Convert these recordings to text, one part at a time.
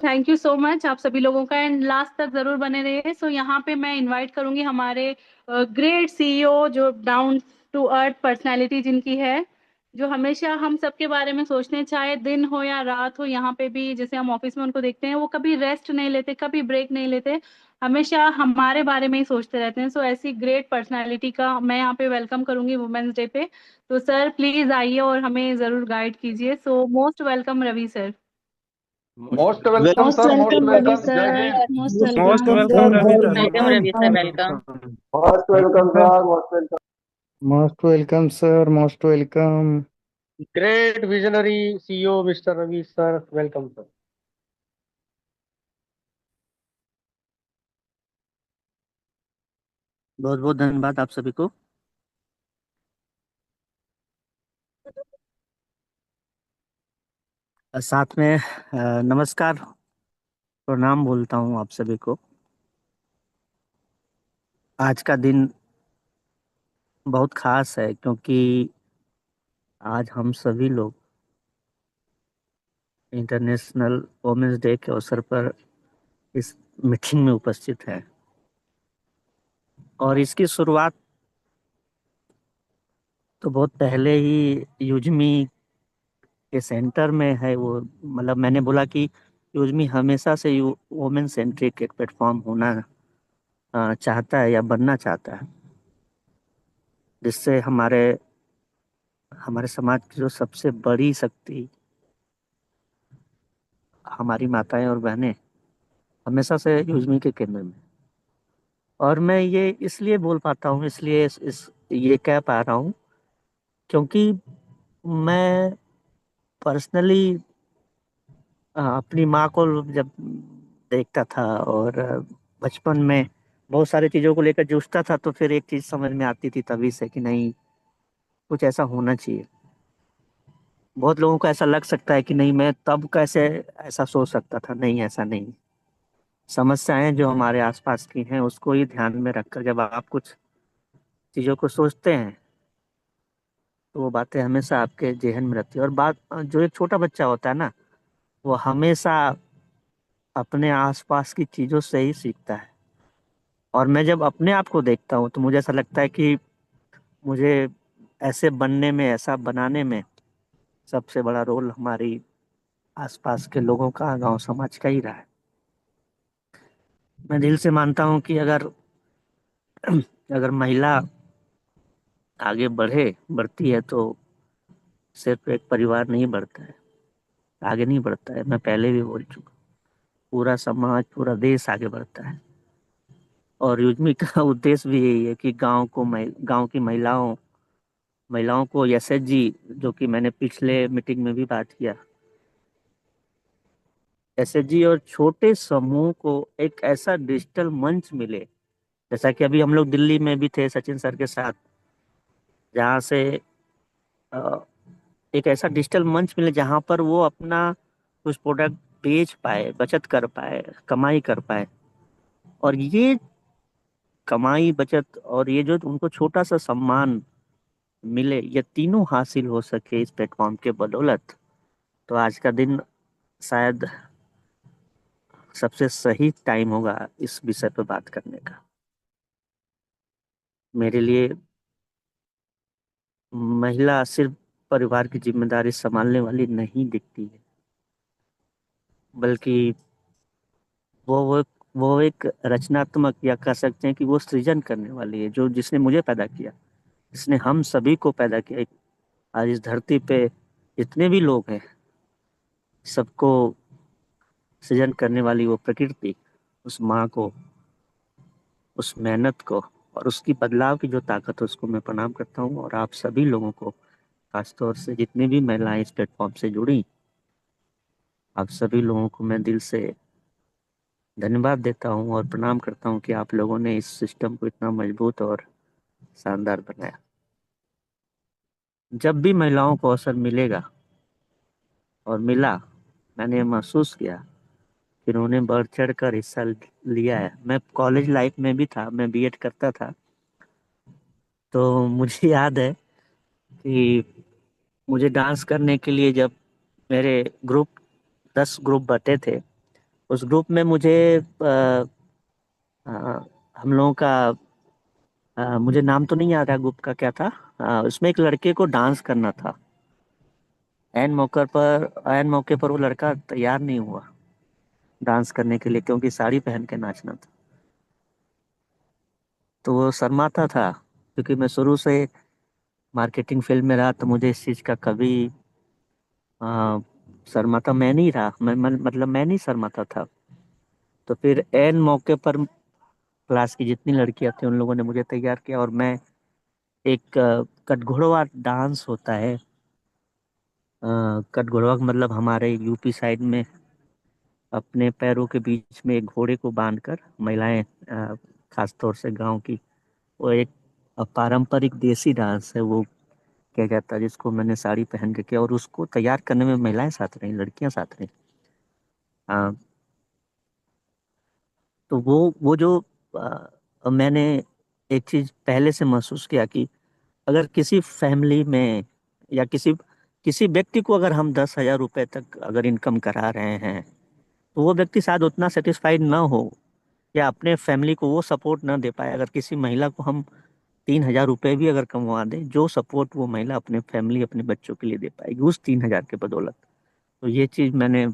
Thank you so much आप सभी लोगों का, एंड लास्ट तक जरूर बने रहिए। सो यहाँ पे मैं इनवाइट करूंगी हमारे ग्रेट सीईओ, जो डाउन टू अर्थ पर्सनालिटी जिनकी है, जो हमेशा हम सबके बारे में सोचते हैं, चाहे दिन हो या रात हो। यहाँ पे भी जैसे हम ऑफिस में उनको देखते हैं, वो कभी रेस्ट नहीं लेते, कभी ब्रेक नहीं लेते, हमेशा हमारे बारे में ही सोचते रहते हैं। सो ऐसी ग्रेट पर्सनालिटी का मैं यहाँ पे वेलकम करूंगी वुमेन्स डे पे। तो सर प्लीज आइए और हमें जरूर गाइड कीजिए। So most welcome Ravi sir. Most welcome Most sir, most welcome, Ravi welcome, जय sir. हिंद। Most most welcome. Welcome Ravi sir. Welcome Ravi sir, welcome. Most welcome sir, most welcome. Most welcome sir, most welcome. Great visionary CEO mister Ravi sir, welcome sir. बहुत बहुत धन्यवाद आप सभी को। साथ में नमस्कार, प्रणाम बोलता हूँ आप सभी को। आज का दिन बहुत खास है क्योंकि आज हम सभी लोग इंटरनेशनल वुमेन्स डे के अवसर पर इस मीटिंग में उपस्थित हैं। और इसकी शुरुआत तो बहुत पहले ही यूजमी के सेंटर में है। वो मतलब मैंने बोला कि यूजमी हमेशा से वुमेन सेंट्रिक एक प्लेटफॉर्म होना चाहता है या बनना चाहता है, जिससे हमारे हमारे समाज की जो सबसे बड़ी शक्ति हमारी माताएं और बहनें हमेशा से यूजमी के केंद्र में। और मैं ये इसलिए बोल पाता हूँ, इसलिए ये कह पा रहा हूँ क्योंकि मैं पर्सनली अपनी माँ को जब देखता था और बचपन में बहुत सारी चीज़ों को लेकर जूझता था, तो फिर एक चीज़ समझ में आती थी तभी से कि नहीं, कुछ ऐसा होना चाहिए। बहुत लोगों को ऐसा लग सकता है कि नहीं, मैं तब कैसे ऐसा सोच सकता था। नहीं, ऐसा नहीं। समस्याएं जो हमारे आसपास की हैं उसको ही ध्यान में रखकर जब आप कुछ चीज़ों को सोचते हैं तो वो बातें हमेशा आपके जहन में रहती है। और बात जो एक छोटा बच्चा होता है ना, वो हमेशा अपने आसपास की चीज़ों से ही सीखता है। और मैं जब अपने आप को देखता हूँ तो मुझे ऐसा लगता है कि मुझे ऐसे बनने में, ऐसा बनाने में सबसे बड़ा रोल हमारी आसपास के लोगों का, गांव समाज का ही रहा है। मैं दिल से मानता हूँ कि अगर अगर महिला आगे बढ़ती है तो सिर्फ एक परिवार नहीं बढ़ता है, आगे नहीं बढ़ता है। मैं पहले भी बोल चुका, पूरा समाज, पूरा देश आगे बढ़ता है। और युद्मी का उद्देश्य भी यही है कि गांव की महिलाओं को एसएचजी, जो कि मैंने पिछले मीटिंग में भी बात किया, एसएचजी और छोटे समूह को एक ऐसा डिजिटल मंच मिले, जैसा कि अभी हम लोग दिल्ली में भी थे सचिन सर के साथ, जहाँ से अ, एक ऐसा डिजिटल मंच मिले जहाँ पर वो अपना कुछ प्रोडक्ट बेच पाए, बचत कर पाए, कमाई कर पाए। और ये कमाई, बचत और ये जो उनको छोटा सा सम्मान मिले, ये तीनों हासिल हो सके इस प्लेटफॉर्म के बदौलत, तो आज का दिन शायद सबसे सही टाइम होगा इस विषय पर बात करने का। मेरे लिए महिला सिर्फ परिवार की जिम्मेदारी संभालने वाली नहीं दिखती है, बल्कि वो वो वो एक रचनात्मक, या कह सकते हैं कि वो सृजन करने वाली है, जो जिसने मुझे पैदा किया, जिसने हम सभी को पैदा किया। आज इस धरती पे जितने भी लोग हैं, सबको सृजन करने वाली वो प्रकृति, उस माँ को, उस मेहनत को और उसकी बदलाव की जो ताकत है, उसको मैं प्रणाम करता हूँ। और आप सभी लोगों को, खासतौर से जितनी भी महिलाएं इस प्लेटफॉर्म से जुड़ी, आप सभी लोगों को मैं दिल से धन्यवाद देता हूँ और प्रणाम करता हूँ कि आप लोगों ने इस सिस्टम को इतना मजबूत और शानदार बनाया। जब भी महिलाओं को अवसर मिलेगा, और मिला, मैंने ये महसूस किया कि उन्होंने बढ़ चढ़ कर हिस्सा लिया है। मैं कॉलेज लाइफ में भी था, मैं बीएड करता था, तो मुझे याद है कि मुझे डांस करने के लिए जब मेरे ग्रुप 10 ग्रुप बटे थे, उस ग्रुप में मुझे अ, हम लोगों का मुझे नाम तो नहीं याद रहा ग्रुप का क्या था। उसमें एक लड़के को डांस करना था। एन मौके पर वो लड़का तैयार नहीं हुआ डांस करने के लिए, क्योंकि साड़ी पहन के नाचना था। तो वो शर्माता था, क्योंकि मैं शुरू से मार्केटिंग फील्ड में रहा, तो मुझे इस चीज़ का कभी अ, शर्माता मैं नहीं रहा। मतलब मैं नहीं शर्माता था। तो फिर एन मौके पर क्लास की जितनी लड़कियां थी उन लोगों ने मुझे तैयार किया, और मैं एक कटघोड़वा डांस होता है। कटघोड़वा का मतलब हमारे यूपी साइड में अपने पैरों के बीच में एक घोड़े को बांधकर महिलाएं, खास तौर से गांव की, वो एक पारंपरिक देसी डांस है वो किया जाता है, जिसको मैंने साड़ी पहन के किया, और उसको तैयार करने में महिलाएं साथ रही, लड़कियां साथ रही। हाँ। तो वो जो मैंने एक चीज पहले से महसूस किया कि अगर किसी फैमिली में या किसी किसी व्यक्ति को अगर हम 10,000 रुपए तक अगर इनकम करा रहे हैं, तो वो व्यक्ति शायद उतना सेटिस्फाइड ना हो, या अपने फैमिली को वो सपोर्ट ना दे पाए। अगर किसी महिला को हम 3,000 रुपए भी अगर कमवा दें, जो सपोर्ट वो महिला अपने फैमिली अपने बच्चों के लिए दे पाएगी उस 3,000 के बदौलत। तो ये चीज मैंने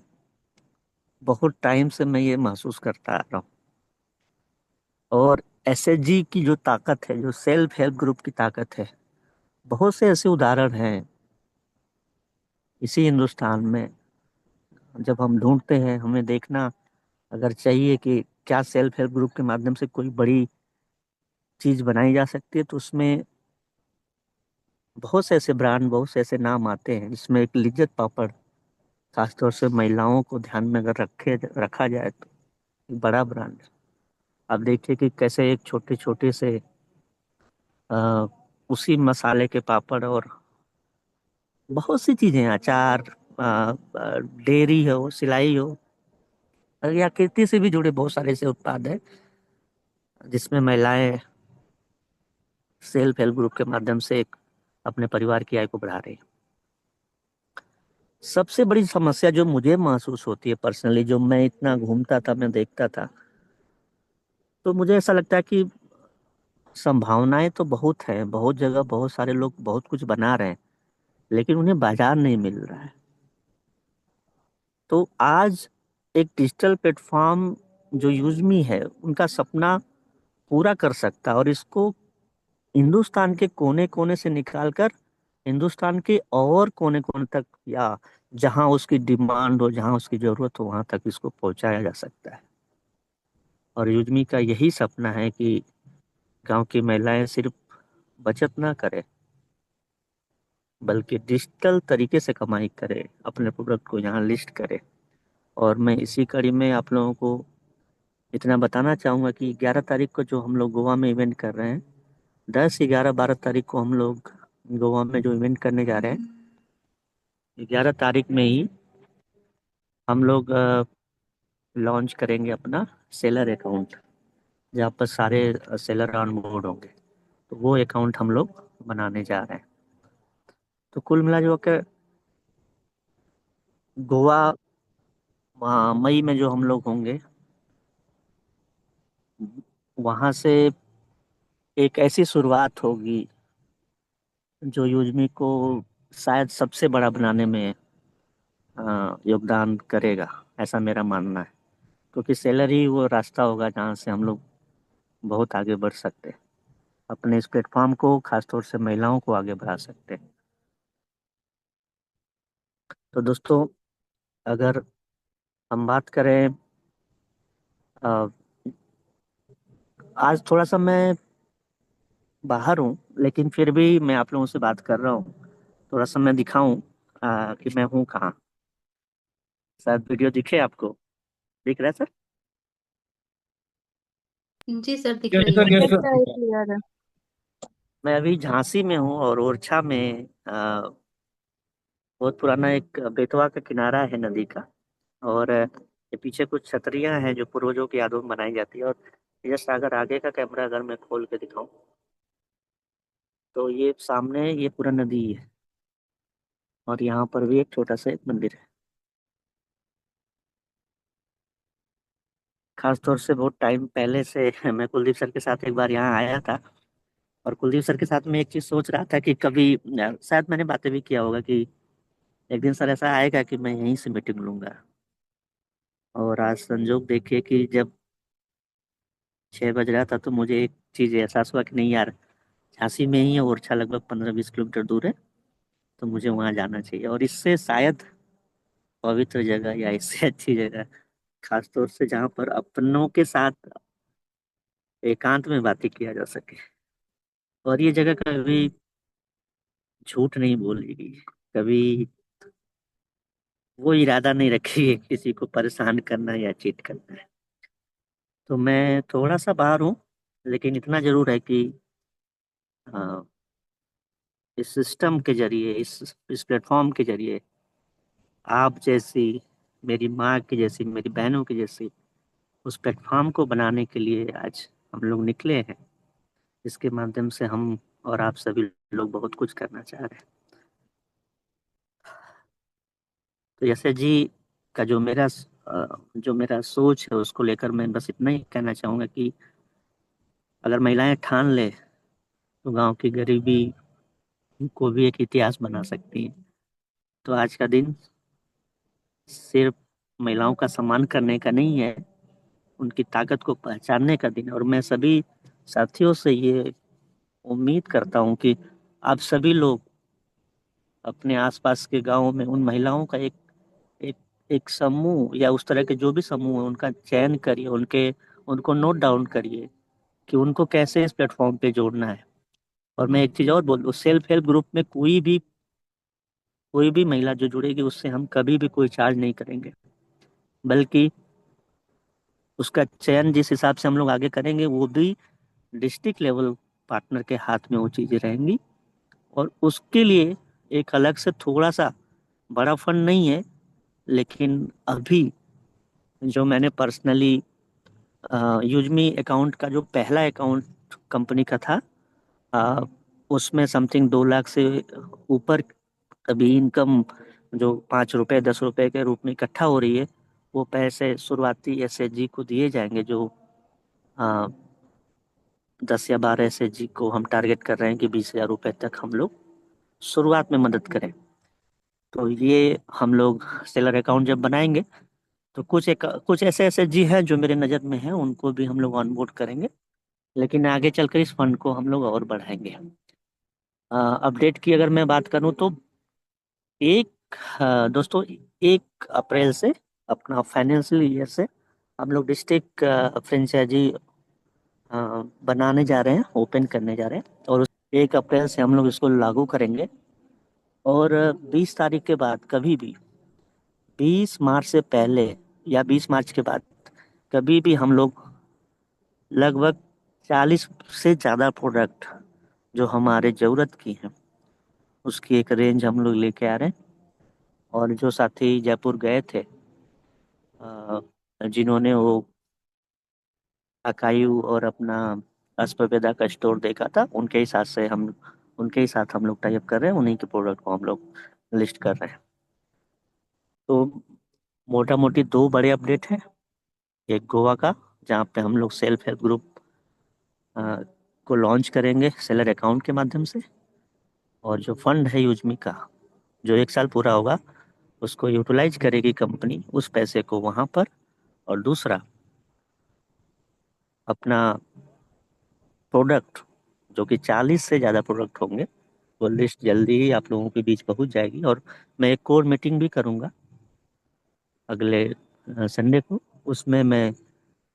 बहुत टाइम से मैं ये महसूस करता आ रहा हूँ। और एसएचजी की जो ताकत है, जो सेल्फ हेल्प ग्रुप की ताकत है, बहुत से ऐसे उदाहरण हैं इसी हिंदुस्तान में। जब हम ढूंढते हैं, हमें देखना अगर चाहिए कि क्या सेल्फ हेल्प ग्रुप के माध्यम से कोई बड़ी चीज बनाई जा सकती है, तो उसमें बहुत से ऐसे ब्रांड, बहुत से ऐसे नाम आते हैं, जिसमें एक लिज्जत पापड़ खासतौर से महिलाओं को ध्यान में अगर रखा जाए तो एक बड़ा ब्रांड है। आप देखिए कि कैसे एक छोटे छोटे से आ, उसी मसाले के पापड़ और बहुत सी चीजें, अचार, डेयरी हो, सिलाई हो, या खेती से भी जुड़े बहुत सारे ऐसे उत्पाद हैं जिसमें महिलाएं सेल्फ हेल्प ग्रुप के माध्यम से एक अपने परिवार की आय को बढ़ा रही हैं। सबसे बड़ी समस्या जो मुझे महसूस होती है पर्सनली, जो मैं इतना घूमता था, मैं देखता था, तो मुझे ऐसा लगता है कि संभावनाएं तो बहुत है, बहुत जगह बहुत सारे लोग बहुत कुछ बना रहे हैं, लेकिन उन्हें बाजार नहीं मिल रहा है। तो आज एक डिजिटल प्लेटफॉर्म जो यूजमी है, उनका सपना पूरा कर सकता है, और इसको हिंदुस्तान के कोने कोने से निकालकर हिंदुस्तान के और कोने कोने तक, या जहां उसकी डिमांड हो, जहां उसकी जरूरत हो, वहां तक इसको पहुंचाया जा सकता है। और यूजमी का यही सपना है कि गांव की महिलाएं सिर्फ बचत ना करें, बल्कि डिजिटल तरीके से कमाई करें, अपने प्रोडक्ट को यहाँ लिस्ट करें। और मैं इसी कड़ी में आप लोगों को इतना बताना चाहूंगा कि 11 तारीख को जो हम लोग गोवा में इवेंट कर रहे हैं, 10, 11, 12 तारीख को हम लोग गोवा में जो इवेंट करने जा रहे हैं, 11 तारीख में ही हम लोग लॉन्च करेंगे अपना सेलर अकाउंट, जहाँ पर सारे सेलर ऑन बोर्ड होंगे। तो वो अकाउंट हम लोग बनाने जा रहे हैं। तो कुल मिला जो के गोवा मई में जो हम लोग होंगे, वहां से एक ऐसी शुरुआत होगी जो यूजमी को शायद सबसे बड़ा बनाने में योगदान करेगा, ऐसा मेरा मानना है। क्योंकि सेलर ही वो रास्ता होगा जहाँ से हम लोग बहुत आगे बढ़ सकते हैं, अपने इस प्लेटफॉर्म को खासतौर से महिलाओं को आगे बढ़ा सकते हैं। तो दोस्तों, अगर हम बात करें, अ, आज थोड़ा सा मैं बाहर हूँ, लेकिन फिर भी मैं आप लोगों से बात कर रहा हूँ। थोड़ा सा मैं दिखाऊं कि मैं हूँ कहाँ। शायद वीडियो दिखे आपको, दिख रहा है सर? जी सर, दिख यस रही सर, है। यस अच्छा है, सर। क्लियर है। मैं अभी झांसी में हूँ, और ओरछा में बहुत पुराना एक बेतवा का किनारा है नदी का। और ये पीछे कुछ छतरियां हैं जो पूर्वजों की यादों में बनाई जाती है। और जैसे अगर आगे का कैमरा अगर मैं खोल के दिखाऊं, तो ये सामने ये पूरा नदी है, और यहाँ पर भी एक छोटा सा एक मंदिर है। खासतौर से बहुत टाइम पहले से मैं कुलदीप सर के साथ एक बार यहाँ आया था, और कुलदीप सर के साथ मैं एक चीज सोच रहा था कि कभी शायद मैंने बातें भी किया होगा कि एक दिन सर ऐसा आएगा कि मैं यहीं से मीटिंग लूंगा। और आज संजोग देखिए कि जब 6 बज रहा था तो मुझे एक चीज एहसास हुआ कि नहीं यार, झांसी में ही है, ओरछा लगभग 15-20 किलोमीटर दूर है, तो मुझे वहां जाना चाहिए। और इससे शायद पवित्र जगह या इससे अच्छी जगह, खासतौर से जहाँ पर अपनों के साथ एकांत में बातें किया जा सके। और ये जगह कभी झूठ नहीं बोलेगी, कभी वो इरादा नहीं रखेगी किसी को परेशान करना या चीट करना है। तो मैं थोड़ा सा बाहर हूँ, लेकिन इतना जरूर है कि अ, इस सिस्टम के जरिए, इस प्लेटफॉर्म के जरिए आप जैसी, मेरी माँ की जैसी, मेरी बहनों की जैसी उस प्लेटफॉर्म को बनाने के लिए आज हम लोग निकले हैं। इसके माध्यम से हम और आप सभी लोग बहुत कुछ करना चाह रहे हैं। तो यशस जी का जो मेरा सोच है उसको लेकर मैं बस इतना ही कहना चाहूँगा कि अगर महिलाएं ठान ले तो गांव की गरीबी को भी एक इतिहास बना सकती हैं। तो आज का दिन सिर्फ महिलाओं का सम्मान करने का नहीं है, उनकी ताकत को पहचानने का दिन है। और मैं सभी साथियों से ये उम्मीद करता हूँ कि आप सभी लोग अपने आसपास के गांवों में उन महिलाओं का एक एक समूह या उस तरह के जो भी समूह है उनका चयन करिए, उनके उनको नोट डाउन करिए कि उनको कैसे इस प्लेटफॉर्म पे जोड़ना है। और मैं एक चीज और बोल दूं, सेल्फ हेल्प ग्रुप में कोई भी महिला जो जुड़ेगी उससे हम कभी भी कोई चार्ज नहीं करेंगे, बल्कि उसका चयन जिस हिसाब से हम लोग आगे करेंगे वो भी डिस्ट्रिक्ट लेवल पार्टनर के हाथ में वो चीजें रहेंगी। और उसके लिए एक अलग से थोड़ा सा बड़ा फंड नहीं है, लेकिन अभी जो मैंने पर्सनली यूजमी अकाउंट का जो पहला अकाउंट कंपनी का था, अ, उसमें समथिंग 2 लाख से ऊपर अभी इनकम जो 5 रुपए 10 रुपए के रूप में इकट्ठा हो रही है, वो पैसे शुरुआती एसएचजी को दिए जाएंगे। जो 10 या 12 एसएचजी को हम टारगेट कर रहे हैं कि 20,000 रुपए तक हम लोग शुरुआत में मदद करें। तो ये हम लोग सेलर अकाउंट जब बनाएंगे तो कुछ ऐसे एसएचजी हैं जो मेरे नज़र में हैं, उनको भी हम लोग ऑनबोर्ड करेंगे। लेकिन आगे चलकर इस फंड को हम लोग और बढ़ाएंगे। अपडेट की अगर मैं बात करूं तो दोस्तों 1 अप्रैल से अपना फाइनेंशियल ईयर से हम लोग डिस्ट्रिक्ट फ्रेंचाइजी बनाने जा रहे हैं, ओपन करने जा रहे हैं। और 1 अप्रैल से हम लोग इसको लागू करेंगे। और 20 तारीख के बाद कभी भी, 20 मार्च से पहले या 20 मार्च के बाद कभी भी हम लोग लगभग 40 से ज़्यादा प्रोडक्ट जो हमारे ज़रूरत की हैं उसकी एक रेंज हम लोग लेके आ रहे हैं। और जो साथी जयपुर गए थे, जिन्होंने वो अकायु और अपना अस्पवेदा का स्टोर देखा था, उनके ही साथ हम लोग टाइप कर रहे हैं, उन्हीं के प्रोडक्ट को हम लोग लिस्ट कर रहे हैं। तो मोटा मोटी 2 बड़े अपडेट हैं। एक गोवा का, जहाँ पे हम लोग सेल्फ हेल्प ग्रुप को लॉन्च करेंगे सेलर अकाउंट के माध्यम से। और जो फंड है यूजमी का, जो 1 साल पूरा होगा उसको यूटिलाइज करेगी कंपनी उस पैसे को वहाँ पर। और दूसरा, अपना प्रोडक्ट जो कि 40 से ज़्यादा प्रोडक्ट होंगे, वो लिस्ट जल्दी ही आप लोगों के बीच पहुंच जाएगी। और मैं एक कोर मीटिंग भी करूंगा अगले संडे को। उसमें मैं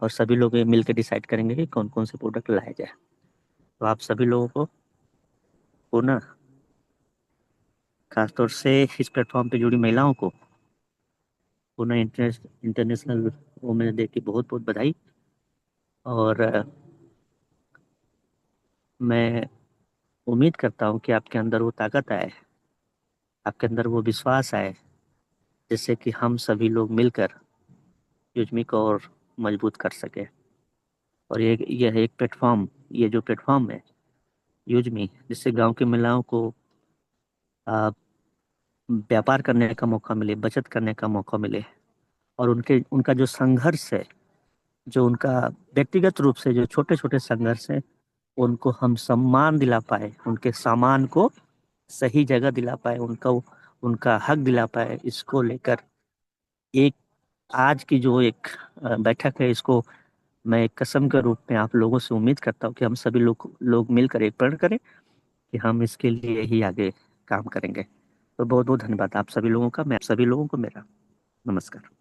और सभी लोग ये मिल के डिसाइड करेंगे कि कौन कौन से प्रोडक्ट लाए जाए। तो आप सभी लोगों को पुनः, खासतौर से इस प्लेटफॉर्म पे जुड़ी महिलाओं को पुनः इंटरनेशनल वुमेन्स डे की बहुत बहुत बधाई। और मैं उम्मीद करता हूँ कि आपके अंदर वो ताकत आए, आपके अंदर वो विश्वास आए, जिससे कि हम सभी लोग मिलकर युजमी को और मजबूत कर सके। और यह एक प्लेटफॉर्म, ये जो प्लेटफॉर्म है युजमी, जिससे गांव की महिलाओं को आ, व्यापार करने का मौका मिले, बचत करने का मौका मिले। और उनका जो संघर्ष है जो उनका व्यक्तिगत रूप से जो छोटे छोटे संघर्ष हैं उनको हम सम्मान दिला पाए, उनके सामान को सही जगह दिला पाए, उनका हक दिला पाए, इसको लेकर एक आज की जो एक बैठक है, इसको मैं एक कसम के रूप में आप लोगों से उम्मीद करता हूँ कि हम सभी लोग मिलकर एक प्रण करें कि हम इसके लिए ही आगे काम करेंगे। तो बहुत बहुत धन्यवाद आप सभी लोगों का। मैं आप सभी लोगों को मेरा नमस्कार।